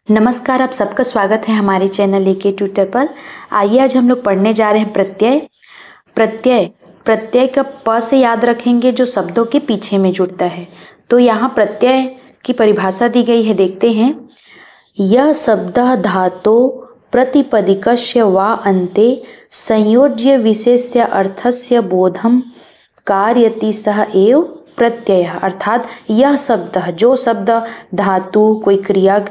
नमस्कार, आप सबका स्वागत है हमारे चैनल एके ट्यूटर पर। आइए आज हम लोग पढ़ने जा रहे हैं प्रत्यय। प्रत्यय का प से याद रखेंगे जो शब्दों के पीछे में जुड़ता है। तो यहाँ प्रत्यय की परिभाषा दी गई है, देखते हैं। यह शब्दः धातो प्रतिपदिकस्य वा अन्ते संयोज्य विशेष्य अर्थस्य बोधम कारयति सः एव प्रत्ययः। अर्थात यह शब्द, जो शब्द धातु, कोई क्रिया,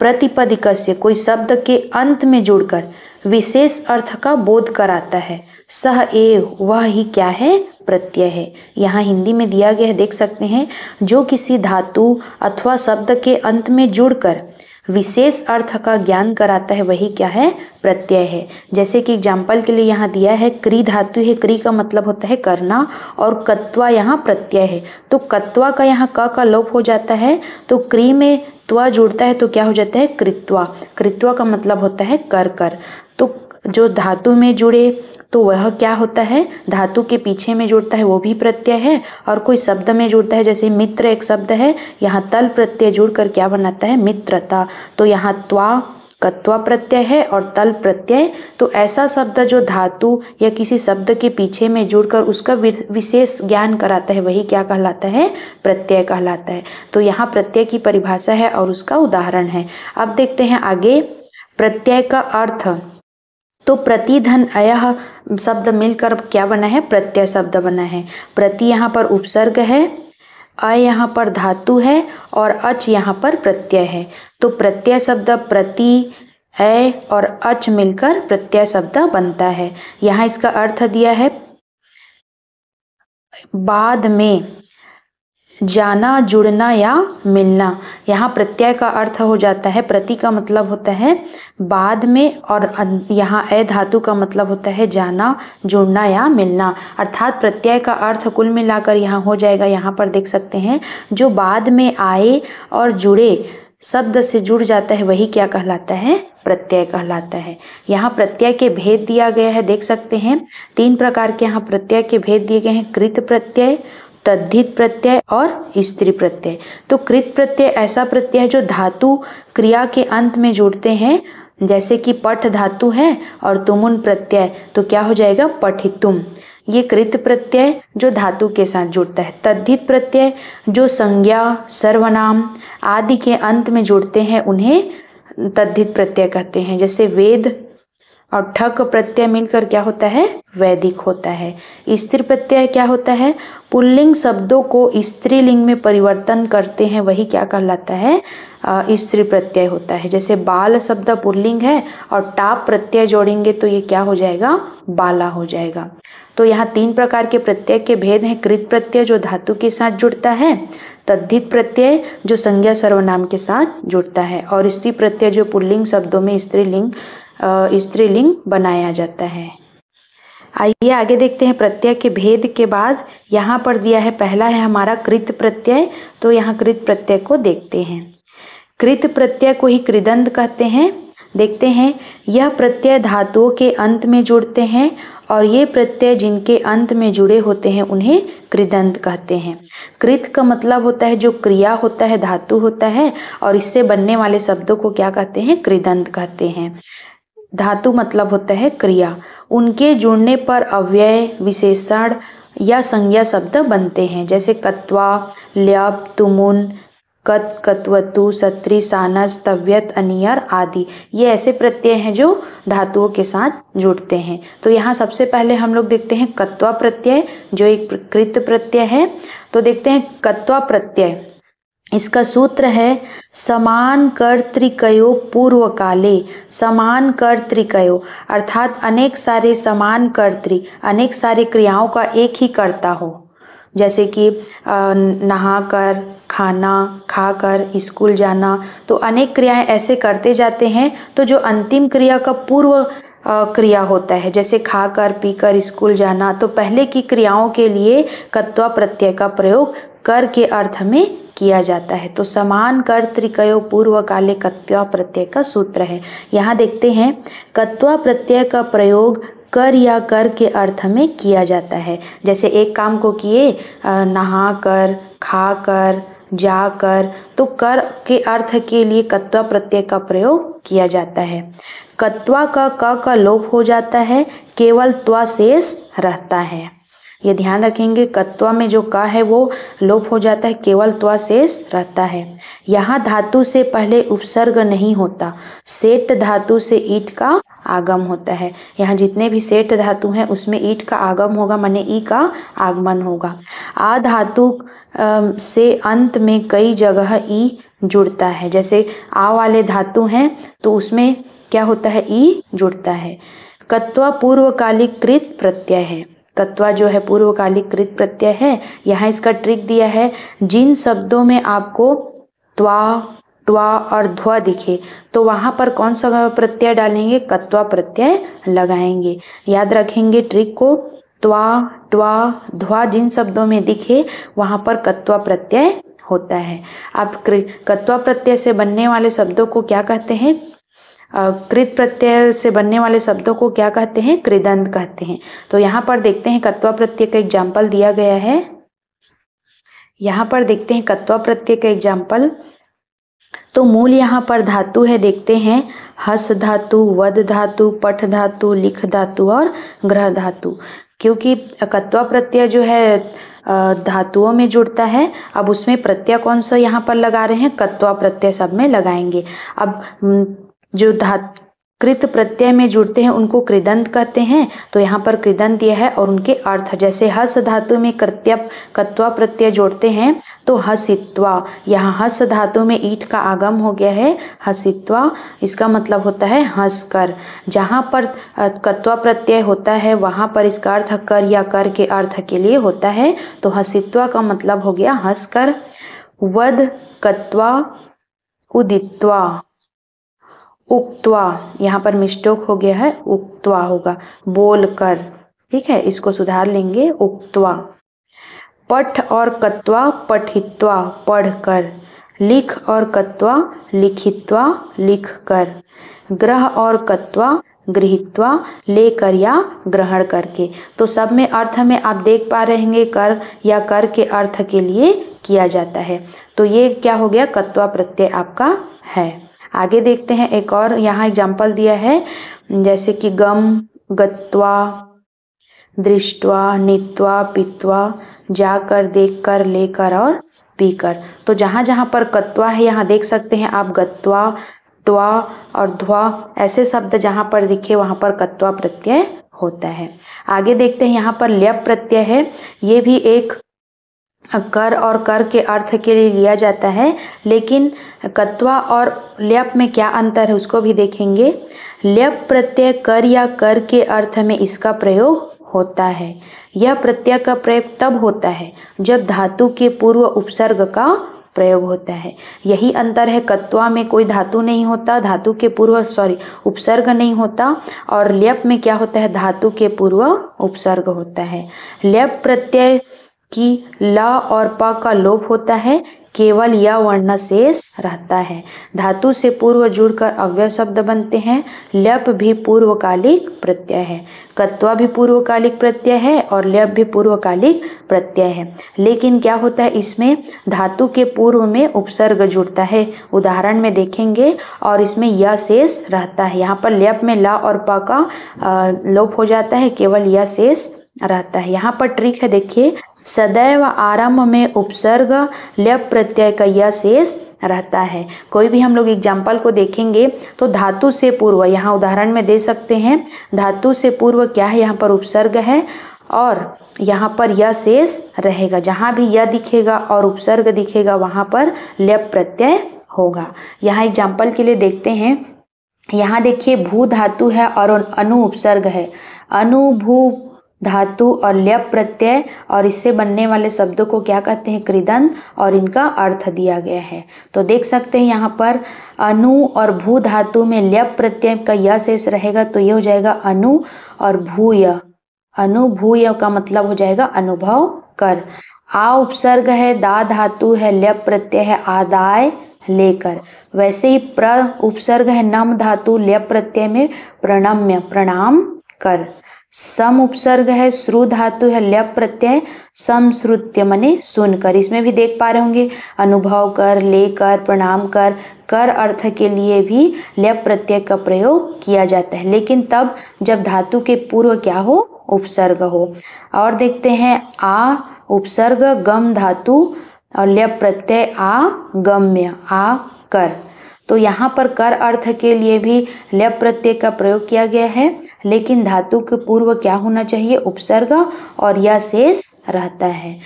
प्रतिपदिकस्य कोई शब्द के अंत में जुड़कर विशेष अर्थ का बोध कराता है, सह एव वह ही क्या है, प्रत्यय है। यहाँ हिंदी में दिया गया है, देख सकते हैं। जो किसी धातु अथवा शब्द के अंत में जुड़कर विशेष अर्थ का ज्ञान कराता है, वही क्या है, प्रत्यय है। जैसे कि एग्जाम्पल के लिए यहाँ दिया है, क्री धातु है, क्री का मतलब होता है करना, और कत्वा यहाँ प्रत्यय है। तो कत्वा का यहाँ क का लोप हो जाता है, तो क्री में त्वा जुड़ता है तो क्या हो जाता है, कृत्वा। कृत्वा का मतलब होता है कर। तो जो धातु में जुड़े तो वह क्या होता है, धातु के पीछे में जुड़ता है, वो भी प्रत्यय है। और कोई शब्द में जुड़ता है, जैसे मित्र एक शब्द है, यहाँ तल प्रत्यय जुड़कर क्या बनाता है, मित्रता। तो यहाँ त्वा कत्वा प्रत्यय है और तल प्रत्यय। तो ऐसा शब्द जो धातु या किसी शब्द के पीछे में जुड़कर उसका विशेष ज्ञान कराता है, वही क्या कहलाता है, प्रत्यय कहलाता है। तो यहाँ प्रत्यय की परिभाषा है और उसका उदाहरण है। अब देखते हैं आगे प्रत्यय का अर्थ। तो प्रतिधन अयः शब्द मिलकर क्या बना है, प्रत्यय शब्द बना है। प्रति यहाँ पर उपसर्ग है, अ यहाँ पर धातु है और अच यहाँ पर प्रत्यय है। तो प्रत्यय शब्द प्रति, अ और अच मिलकर प्रत्यय शब्द बनता है। यहाँ इसका अर्थ दिया है, बाद में जाना, जुड़ना या मिलना। यहाँ प्रत्यय का अर्थ हो जाता है, प्रति का मतलब होता है बाद में, और यहाँ अ धातु का मतलब होता है जाना, जुड़ना या मिलना। अर्थात प्रत्यय का अर्थ कुल मिलाकर यहाँ हो जाएगा, यहाँ पर देख सकते हैं, जो बाद में आए और जुड़े, शब्द से जुड़ जाता है, वही क्या कहलाता है, प्रत्यय कहलाता है। यहाँ प्रत्यय के भेद दिया गया है, देख सकते हैं। 3 प्रकार के यहाँ प्रत्यय के भेद दिए गए हैं, कृत प्रत्यय, तद्धित प्रत्यय और स्त्री प्रत्यय। तो कृत प्रत्यय ऐसा प्रत्यय है जो धातु क्रिया के अंत में जुड़ते हैं, जैसे कि पठ धातु है और तुमुन प्रत्यय, तो क्या हो जाएगा, पठितुम। ये कृत प्रत्यय जो धातु के साथ जुड़ता है। तद्धित प्रत्यय जो संज्ञा, सर्वनाम आदि के अंत में जुड़ते हैं, उन्हें तद्धित प्रत्यय कहते हैं। जैसे वेद और ठक प्रत्यय मिलकर क्या होता है, वैदिक होता है। स्त्री प्रत्यय क्या होता है, पुल्लिंग शब्दों को स्त्रीलिंग में परिवर्तन करते हैं, वही क्या कहलाता है, स्त्री प्रत्यय होता है। जैसे बाल शब्द पुल्लिंग है और टाप प्रत्यय जोड़ेंगे तो ये क्या हो जाएगा, बाला हो जाएगा। तो यहाँ 3 प्रकार के प्रत्यय के भेद हैं। कृत प्रत्यय जो धातु के साथ जुड़ता है, तद्धित प्रत्यय जो संज्ञा सर्वनाम के साथ जुड़ता है, और स्त्री प्रत्यय जो पुल्लिंग शब्दों में स्त्रीलिंग बनाया जाता है। आइए आगे देखते हैं प्रत्यय के भेद के बाद। यहाँ पर दिया है, पहला है हमारा कृत प्रत्यय। तो यहाँ कृत प्रत्यय को देखते हैं। कृत प्रत्यय को ही कृदंत कहते हैं। देखते हैं, यह प्रत्यय धातुओं के अंत में जुड़ते हैं, और ये प्रत्यय जिनके अंत में जुड़े होते हैं उन्हें कृदंत कहते हैं। कृत का मतलब होता है जो क्रिया होता है, धातु होता है, और इससे बनने वाले शब्दों को क्या कहते हैं, कृदंत कहते हैं। धातु मतलब होता है क्रिया, उनके जुड़ने पर अव्यय, विशेषण या संज्ञा शब्द बनते हैं। जैसे कत्वा, ल्यप, तुमुन, कत, कत्वतु, सत्री, सानस, तव्यत, अनियर आदि। ये ऐसे प्रत्यय हैं जो धातुओं के साथ जुड़ते हैं। तो यहाँ सबसे पहले हम लोग देखते हैं कत्वा प्रत्यय, जो एक कृत प्रत्यय है। तो देखते हैं कत्वा प्रत्यय, इसका सूत्र है समान कर्तृकयो पूर्व काले। समान कर्तृकयो अर्थात अनेक सारे समान कर्तृ, अनेक सारे क्रियाओं का एक ही कर्ता हो। जैसे कि नहाकर, खाना, खाकर, स्कूल जाना, तो अनेक क्रियाएं ऐसे करते जाते हैं। तो जो अंतिम क्रिया का पूर्व क्रिया होता है, जैसे खाकर, पीकर, स्कूल जाना, तो पहले की क्रियाओं के लिए कत्वा प्रत्यय का प्रयोग कर के अर्थ में किया जाता है। तो समान कर्तृकयो पूर्व काले कत्वा प्रत्यय का सूत्र है। यहाँ देखते हैं, कत्वा प्रत्यय का प्रयोग कर या कर के अर्थ में किया जाता है। जैसे एक काम को किए, नहा कर, खा कर, जाकर, तो कर के अर्थ के लिए कत्वा प्रत्यय का प्रयोग किया जाता है। कत्वा का क का लोप हो जाता है, केवल त्वा शेष रहता है। ये ध्यान रखेंगे, कत्वा में जो क है वो लोप हो जाता है, केवल त्वा शेष रहता है। यहाँ धातु से पहले उपसर्ग नहीं होता, सेट धातु से ईट का आगम होता है। यहाँ जितने भी सेट धातु हैं उसमें ईट का आगम होगा, माने ई का आगमन होगा। आ धातु से अंत में कई जगह ई जुड़ता है, जैसे आ वाले धातु हैं तो उसमें क्या होता है, ई जुड़ता है। कत्वा पूर्वकालिक कृत प्रत्यय है, कत्वा जो है पूर्वकालिक कृत प्रत्यय है। यहाँ इसका ट्रिक दिया है, जिन शब्दों में आपको त्वा, ट्वा और ध्वा दिखे तो वहाँ पर कौन सा प्रत्यय डालेंगे, कत्वा प्रत्यय लगाएंगे। याद रखेंगे ट्रिक को, त्वा, ट्वा, ध्वा जिन शब्दों में दिखे वहाँ पर कत्वा प्रत्यय होता है। अब कत्वा प्रत्यय से बनने वाले शब्दों को क्या कहते हैं, कृत प्रत्यय से बनने वाले शब्दों को क्या कहते हैं, कृदंत कहते हैं। तो यहाँ पर देखते हैं कत्वा प्रत्यय का एग्जाम्पल दिया गया है। यहाँ पर देखते हैं कत्वा प्रत्यय का एग्जाम्पल। तो मूल यहाँ पर धातु है, देखते हैं हस धातु, वद धातु, पठ धातु, लिख धातु और ग्रह धातु। क्योंकि कत्वा प्रत्यय जो है धातुओं में जुड़ता है, अब उसमें प्रत्यय कौन सा यहाँ पर लगा रहे हैं, कत्वा प्रत्यय सब में लगाएंगे। अब जो कृत प्रत्यय में जुड़ते हैं उनको कृदंत कहते हैं, तो यहाँ पर कृदंत दिया है और उनके अर्थ, जैसे हस धातु में कत्वा प्रत्यय जोड़ते हैं तो हसित्वा, यहाँ हस धातु में ईट का आगम हो गया है, हसित्वा, इसका मतलब होता है हंसकर। जहाँ पर कत्वा प्रत्यय होता है वहाँ पर इसका अर्थ कर या कर के अर्थ के लिए होता है, तो हसित्वा का मतलब हो गया हंसकर। वद कत्वा उदित्वा, उक्त्वा, यहाँ पर मिस्टेक हो गया है, उक्त्वा होगा, बोलकर, ठीक है, इसको सुधार लेंगे, उक्त्वा। पठ और कत्वा पठित्वा, पढ़कर। लिख और कत्वा लिखित्वा, लिखकर। ग्रह और कत्वा गृहीत्वा, लेकर या ग्रहण करके। तो सब में अर्थ में आप देख पा रहे हैं कर या कर के अर्थ के लिए किया जाता है। तो ये क्या हो गया, कत्वा प्रत्यय आपका है। आगे देखते हैं, एक और यहाँ एग्जाम्पल दिया है, जैसे कि गम, गत्वा, दृष्टवा, नीत्वा, पीत्वा, जाकर, देखकर, लेकर और पीकर। तो जहाँ जहाँ पर कत्वा है यहाँ देख सकते हैं आप, गत्वा, ट्वा और ध्वा, ऐसे शब्द जहाँ पर दिखे वहाँ पर कत्वा प्रत्यय होता है। आगे देखते हैं, यहाँ पर ल्यप प्रत्यय है, ये भी एक कर और कर के अर्थ के लिए लिया जाता है, लेकिन कत्वा और ल्यप में क्या अंतर है उसको भी देखेंगे। ल्यप प्रत्यय कर या कर के अर्थ में इसका प्रयोग होता है। यह प्रत्यय का प्रयोग तब होता है जब धातु के पूर्व उपसर्ग का प्रयोग होता है। यही अंतर है, कत्वा में कोई धातु नहीं होता, धातु के पूर्व उपसर्ग नहीं होता, और ल्यप में क्या होता है, धातु के पूर्व उपसर्ग होता है। ल्यप प्रत्यय की ल और प का लोप होता है, केवल य वर्ण शेष रहता है। धातु से पूर्व जुड़कर अव्यय शब्द बनते हैं। ल्यप भी पूर्वकालिक प्रत्यय है, कत्वा भी पूर्वकालिक प्रत्यय है और ल्यप भी पूर्वकालिक प्रत्यय है। लेकिन क्या होता है, इसमें धातु के पूर्व में उपसर्ग जुड़ता है, उदाहरण में देखेंगे, और इसमें य शेष रहता है। यहाँ पर ल्यप में ला और प का लोप हो जाता है, केवल य शेष रहता है। यहाँ पर ट्रिक है, देखिए, सदैव आरंभ में उपसर्ग ल्यप प्रत्यय का य शेष रहता है। कोई भी हम लोग एग्जाम्पल को देखेंगे तो धातु से पूर्व, यहाँ उदाहरण में दे सकते हैं, धातु से पूर्व क्या है, यहाँ पर उपसर्ग है और यहाँ पर य शेष रहेगा। जहाँ भी य दिखेगा और उपसर्ग दिखेगा वहाँ पर ल्यप प्रत्यय होगा। यहाँ एग्जाम्पल के लिए देखते हैं, यहाँ देखिए भू धातु है और अनु उपसर्ग है। अनु, भू धातु और ल्यप प्रत्यय, और इससे बनने वाले शब्दों को क्या कहते हैं, कृदंत, और इनका अर्थ दिया गया है। तो देख सकते हैं यहाँ पर अनु और भू धातु में ल्यप प्रत्यय का य शेष रहेगा, तो ये हो जाएगा अनु और भूय। अनु भूय का मतलब हो जाएगा अनुभव कर। आ उपसर्ग है, दा धातु है, ल्यप प्रत्यय है, आदाय, लेकर। वैसे ही प्र उपसर्ग है, नम धातु, ल्यप प्रत्यय में प्रणम्य, प्रणाम कर। सम उपसर्ग है, श्रु धातु है, ल्यप प्रत्यय, समश्रुत्य मने सुनकर। इसमें भी देख पा रहे होंगे अनुभव कर, लेकर, प्रणाम कर, कर अर्थ के लिए भी ल्यप प्रत्यय का प्रयोग किया जाता है, लेकिन तब जब धातु के पूर्व क्या हो, उपसर्ग हो। और देखते हैं आ उपसर्ग, गम धातु और ल्यप प्रत्यय आगम्य, आ कर। तो यहाँ पर कर अर्थ के लिए भी ल्यप प्रत्यय का प्रयोग किया गया है, लेकिन धातु के पूर्व क्या होना चाहिए, उपसर्ग, और यह शेष रहता है।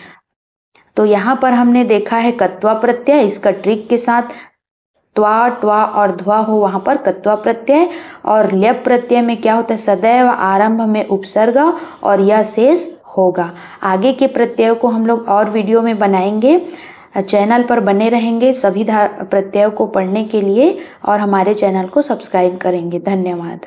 तो यहाँ पर हमने देखा है कत्वा प्रत्यय, इसका ट्रिक के साथ त्वा, ट्वा और ध्वा हो वहाँ पर कत्वा प्रत्यय, और ल्यप प्रत्यय में क्या होता है, सदैव आरंभ में उपसर्ग और यह शेष होगा। आगे के प्रत्ययों को हम लोग और वीडियो में बनाएंगे। चैनल पर बने रहेंगे सभी प्रत्ययों को पढ़ने के लिए और हमारे चैनल को सब्सक्राइब करेंगे। धन्यवाद।